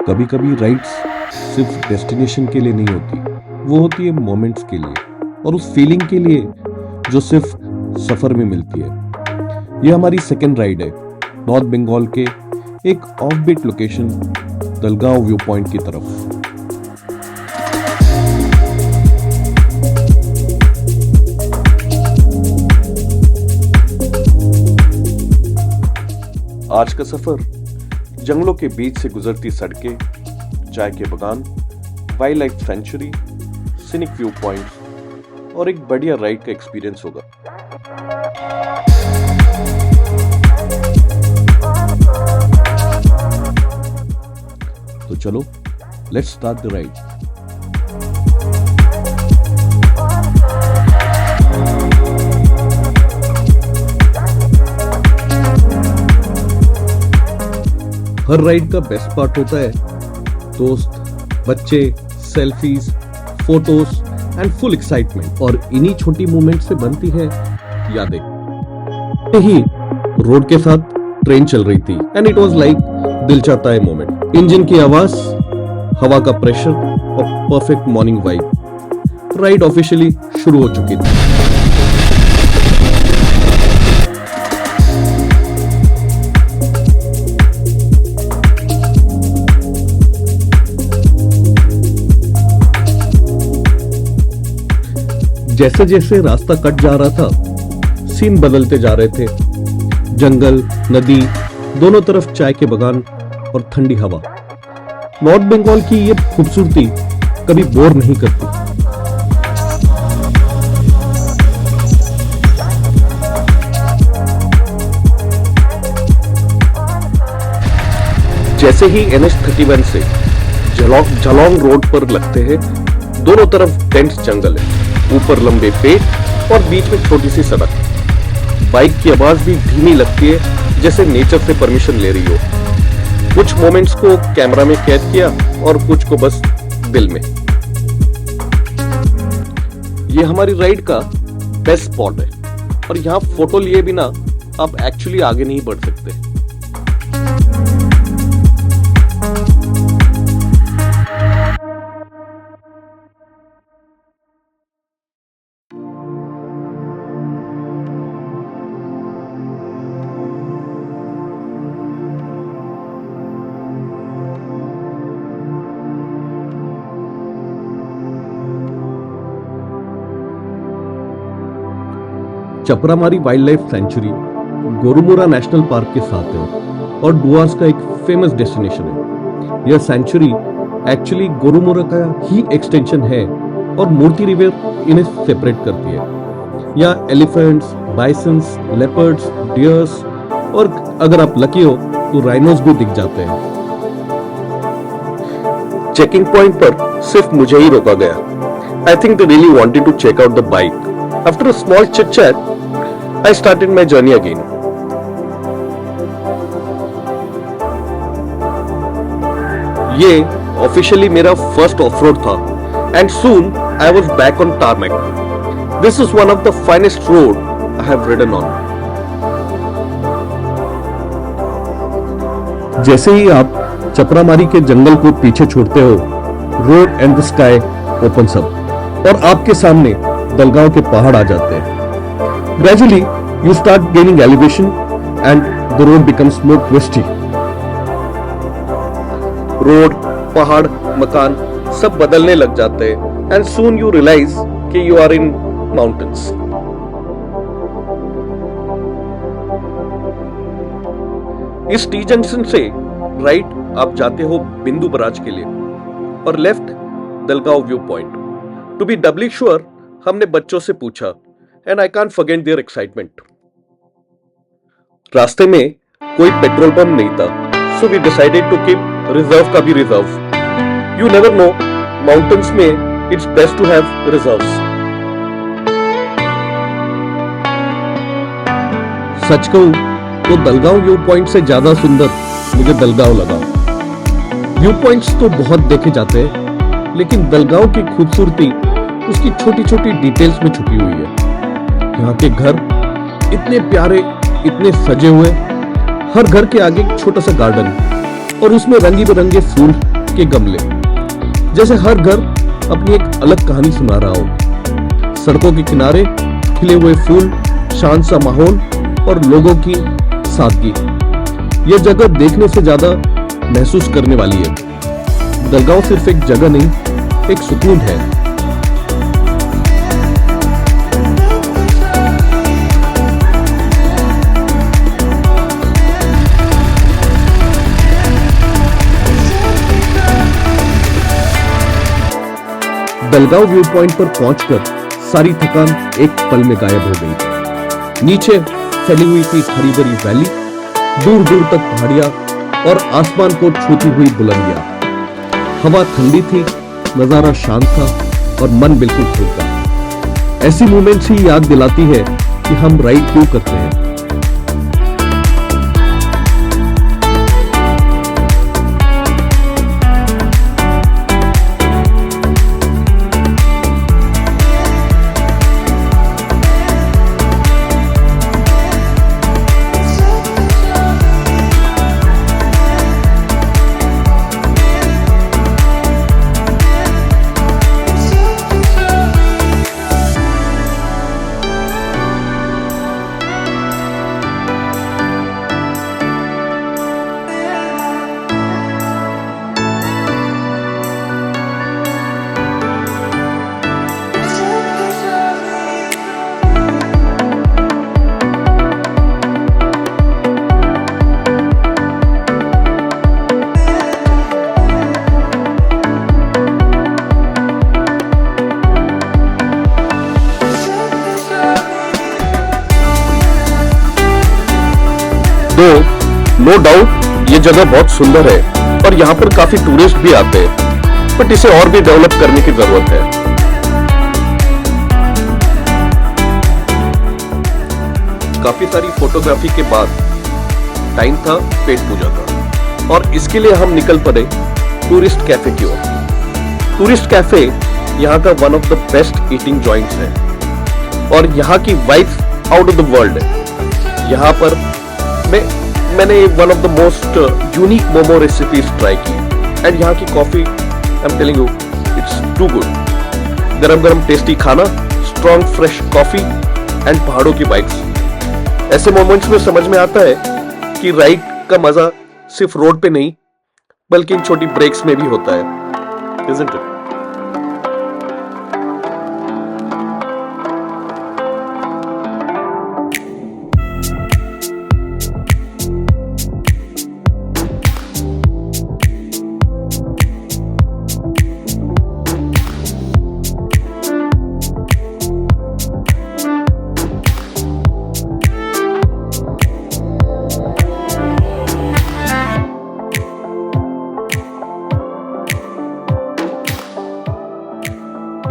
कभी कभी राइड्स सिर्फ डेस्टिनेशन के लिए नहीं होती, वो होती है मोमेंट्स के लिए और उस फीलिंग के लिए जो सिर्फ सफर में मिलती है। ये हमारी सेकेंड राइड है नॉर्थ बंगाल के एक offbeat location Dalgaon view point की तरफ। आज का सफर जंगलों के बीच से गुजरती सड़कें, चाय के बागान, wild life century, scenic view point और एक बढ़िया राइड का एक्सपीरियंस होगा। तो चलो, let's start the ride. Her ride का बेस्ट पार्ट होता है दोस्त, बच्चे, selfies, photos and full excitement. और इन्हीं छोटी मूवमेंट से बनती है यादें। ही रोड के साथ ट्रेन चल रही थी एंड इट वाज लाइक दिल चाहता है मोमेंट। इंजन की आवाज, हवा का प्रेशर और perfect morning vibe. Ride officially शुरू हो चुकी थी। जैसे जैसे रास्ता कट जा रहा था, सीन बदलते जा रहे थे। जंगल, नदी, दोनों तरफ चाय के बागान और ठंडी हवा। नॉर्थ बंगाल की ये खूबसूरती कभी बोर नहीं करती। जैसे ही NH-31 से जलौंग रोड पर लगते हैं, दोनों तरफ डेंस जंगल है, ऊपर लंबे पेड़ और बीच में छोटी सी सड़क। बाइक की आवाज भी धीमी लगती है, जैसे नेचर से परमिशन ले रही हो। कुछ मोमेंट्स को कैमरा में कैद किया और कुछ को बस दिल में। ये हमारी राइड का बेस्ट स्पॉट है और यहाँ फोटो लिए बिना आप एक्चुअली आगे नहीं बढ़ सकते। Chapramari wild life sanctuary Gorumara national park के साथ है और डुआर्स का एक फेमस डेस्टिनेशन है। यह सेंचुरी एक्चुअली गोरुमुरा का ही एक्सटेंशन है और मूर्ति रिवर इन्हें सेपरेट करती है। यहाँ एलिफेंट्स, बाइसन्स, लेपर्ड्स, डियर्स और अगर आप लकी हो तो राइनोस भी दिख जाते हैं। चेकिंग पॉइंट पर सिर्फ मुझे ही रोका गया। I think they really wanted to check out the bike. After a small chit-chat, I started my journey again. ये ऑफिशियली मेरा फर्स्ट ऑफ-रोड था and soon I was back on tarmac. This is one of the finest road I have ridden on. जैसे ही आप चपरामारी के जंगल को पीछे छोड़ते हो, road and the sky opens up और आपके सामने दलगांव के पहाड़ आ जाते हैं। Gradually you start gaining elevation and the road becomes more twisty. Road, पहाड़, मकान सब बदलने लग जाते हैं एंड सून यू रियलाइज कि यू आर इन माउंटेन्स। इस टी जंक्शन से राइट आप जाते हो बिंदु बराज के लिए और left Dalgaon view point. To be doubly sure हमने बच्चों से पूछा and I can't forget their excitement. रास्ते में कोई पेट्रोल पंप नहीं था, so we decided to keep reserve का भी reserve. You never know, mountains में it's best to have reserves. सच कहूं तो दलगांव व्यू पॉइंट से ज्यादा सुंदर मुझे दलगांव लगा। व्यू पॉइंट्स तो बहुत देखे जाते हैं, लेकिन दलगांव की खूबसूरती उसकी छोटी छोटी डिटेल्स में छुपी हुई है। यहाँ के घर इतने प्यारे, इतने सजे हुए, हर घर के आगे एक छोटा सा गार्डन और उसमें रंगी बिरंगे फूल के गमले, जैसे हर घर अपनी एक अलग कहानी सुना रहा हो। सड़कों के किनारे खिले हुए फूल, शांत सा माहौल और लोगों की सादगी। यह जगह देखने से ज्यादा महसूस करने वाली है। दलगांव सिर्फ एक जगह नहीं, एक सुकून है। दलगांव व्यू पॉइंट पर पहुंचकर सारी थकान एक पल में गायब हो गई। नीचे फैली हुई थी हरी भरी वैली, दूर दूर तक पहाड़ियां और आसमान को छूती हुई बुलंदियां। हवा ठंडी थी, नजारा शांत था और मन बिल्कुल खुलता। ऐसी मोमेंट्स ही याद दिलाती है कि हम राइड क्यों करते हैं। नो डाउट ये जगह बहुत सुंदर है और यहाँ पर काफी टूरिस्ट भी आते हैं, बट इसे और भी डेवलप करने की जरूरत है। काफी सारी फोटोग्राफी के बाद टाइम था पेट पूजा का, और इसके लिए हम निकल पड़े टूरिस्ट कैफे की ओर। टूरिस्ट कैफे यहाँ का one of the best eating joints है और यहाँ की vibes out of the world है। यहाँ पर मैंने one of the most unique momo recipes try की, एंड यहाँ की coffee, I am telling you, it's too good. गरम गरम टेस्टी खाना, स्ट्रॉन्ग फ्रेश कॉफी एंड पहाड़ों की बाइक्स। ऐसे मोमेंट्स में समझ में आता है कि राइड का मजा सिर्फ रोड पे नहीं बल्कि इन छोटी ब्रेक्स में भी होता है, isn't it?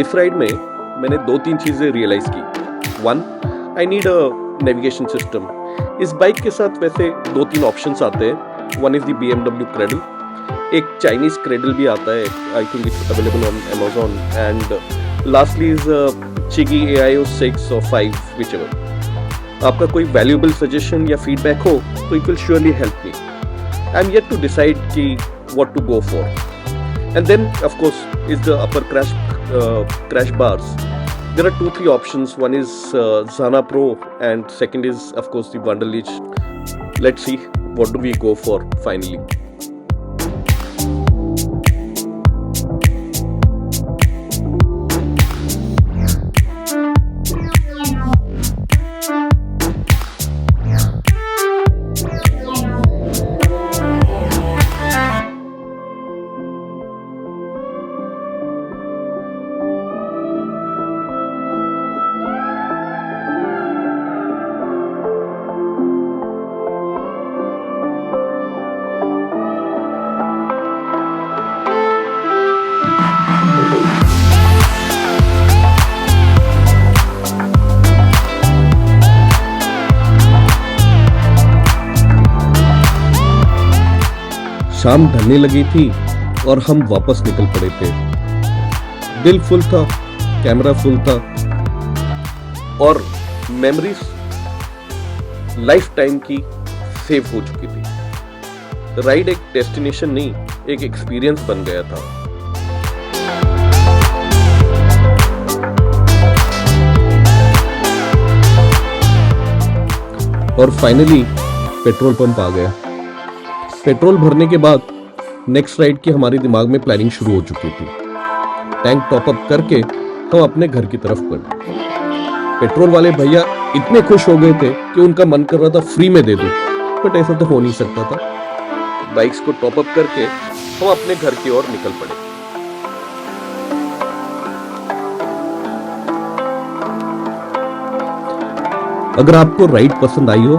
इस राइड में मैंने 2-3 चीजें रियलाइज की। 1, I need a navigation system. इस बाइक के साथ वैसे 2-3 ऑप्शंस आते हैं। 1 इज द BMW क्रेडल, एक चाइनीज क्रेडल भी आता है, I think it's available on Amazon, and lastly is Chigi AIO 6 or 5, whichever। आपका कोई वैल्यूएबल सजेशन या फीडबैक हो तो it will surely help me. I am yet to decide कि what to go for. And then of course is the upper crash bars. There are 2-3 options. One is Zana Pro and second is of course the Wunderlich. Let's see what do we go for finally. शाम ढलने लगी थी और हम वापस निकल पड़े थे। दिल फुल था, कैमरा फुल था और मेमोरीज लाइफ टाइम की सेव हो चुकी थी। राइड एक डेस्टिनेशन नहीं, एक एक्सपीरियंस बन गया था। और फाइनली पेट्रोल पंप आ गया। पेट्रोल भरने के बाद नेक्स्ट राइड की हमारे दिमाग में प्लानिंग शुरू हो चुकी थी। टैंक टॉप अप करके हम अपने घर की तरफ बढ़े। पेट्रोल वाले भैया इतने खुश हो गए थे कि उनका मन कर रहा था फ्री में दे दो, बट ऐसा तो हो नहीं सकता था। बाइक्स को टॉप अप करके हम अपने घर की ओर निकल पड़े। अगर आपको राइड पसंद आई हो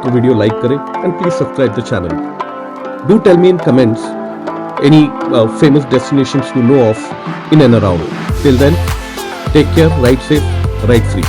तो वीडियो लाइक करें and please subscribe the channel. Do tell me in comments any famous destinations you know of in and around. Till then, take care, ride safe, ride free.